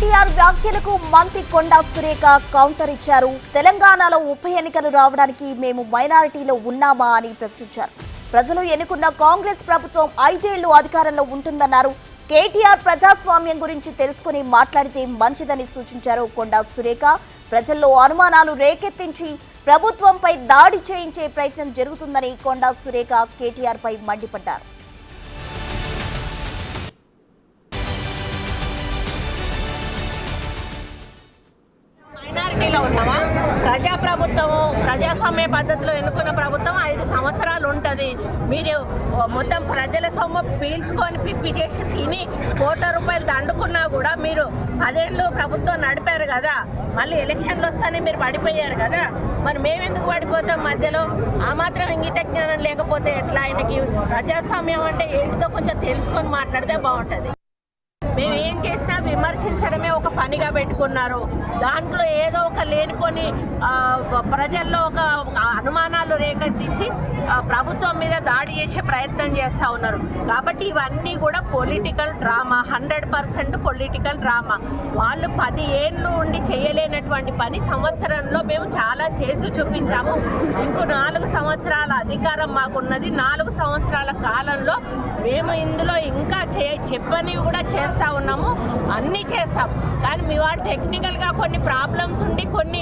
కేటీఆర్ వ్యాఖ్యలకు మంత్రి కొండా సురేఖ కౌంటర్ ఇచ్చారు. తెలంగాణలో ఉప ఎన్నికలు రావడానికి మేము మైనారిటీలో ఉన్నామా అని ప్రశ్నించారు. ప్రజలు ఎన్నుకున్న కాంగ్రెస్ ప్రభుత్వం 5 ఏళ్లు అధికారంలో ఉంటుందన్నారు. కేటీఆర్ ప్రజాస్వామ్యం గురించి తెలుసుకుని మాట్లాడితే మంచిదని సూచించారు కొండా సురేఖ. ప్రజల్లో అనుమానాలు రేకెత్తించి ప్రభుత్వంపై దాడి చేయించే ప్రయత్నం జరుగుతుందని కొండా సురేఖ కేటీఆర్ పై మండిపడ్డారు. మైనారిటీలో ఉన్నామా? ప్రజాప్రభుత్వము ప్రజాస్వామ్య పద్ధతిలో ఎన్నుకున్న ప్రభుత్వం 5 సంవత్సరాలు ఉంటుంది. మీరు మొత్తం ప్రజల సొమ్ము పీల్చుకొని పిప్పి చేసి తిని కోట్ల రూపాయలు దండుకున్నా కూడా మీరు 10 ఏళ్ళు ప్రభుత్వం నడిపారు కదా. మళ్ళీ ఎలక్షన్లు వస్తానే మీరు పడిపోయారు కదా. మరి మేమెందుకు పడిపోతాం మధ్యలో? ఆ మాత్రం ఇంగిత జ్ఞానం లేకపోతే ఎట్లా? ఆయనకి ప్రజాస్వామ్యం అంటే ఏంటిదో కొంచెం తెలుసుకొని మాట్లాడితే బాగుంటుంది. మేము ఏం చేసినా విమర్శించడమే ఒక పనిగా పెట్టుకున్నారు. దాంట్లో ఏదో ఒక లేనిపోని ప్రజల్లో ఒక అనుమానాలు రేకెత్తించి ప్రభుత్వం మీద దాడి చేసే ప్రయత్నం చేస్తూ ఉన్నారు. కాబట్టి ఇవన్నీ కూడా పొలిటికల్ డ్రామా, 100% పొలిటికల్ డ్రామా. వాళ్ళు 10 ఏళ్ళు ఉండి చేయలేనటువంటి పని సంవత్సరంలో మేము చాలా చేసి చూపించాము. ఇంకో 4 సంవత్సరాల అధికారం మాకున్నది. 4 సంవత్సరాల కాలంలో మేము ఇందులో ఇంకా చెప్పనివి కూడా చేస్తాం ఉన్నాము, అన్నీ చేస్తాం. కానీ మీ వాళ్ళు టెక్నికల్గా కొన్ని ప్రాబ్లమ్స్ ఉండి కొన్ని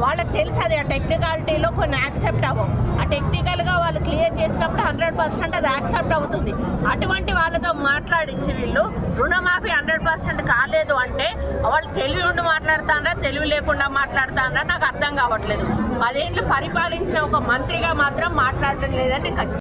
వాళ్ళకి తెలుసు అది ఆ టెక్నికాలిటీలో కొన్ని యాక్సెప్ట్ అవ్వవు. ఆ టెక్నికల్గా వాళ్ళు క్లియర్ చేసినప్పుడు 100% అది యాక్సెప్ట్ అవుతుంది. అటువంటి వాళ్ళతో మాట్లాడించి వీళ్ళు రుణమాఫీ 100% కాలేదు అంటే వాళ్ళు తెలివి ఉండి మాట్లాడుతారా, తెలివి లేకుండా మాట్లాడుతారా నాకు అర్థం కావట్లేదు. 10 ఏళ్ళు పరిపాలించిన ఒక మంత్రిగా మాత్రం మాట్లాడడం లేదని ఖచ్చితంగా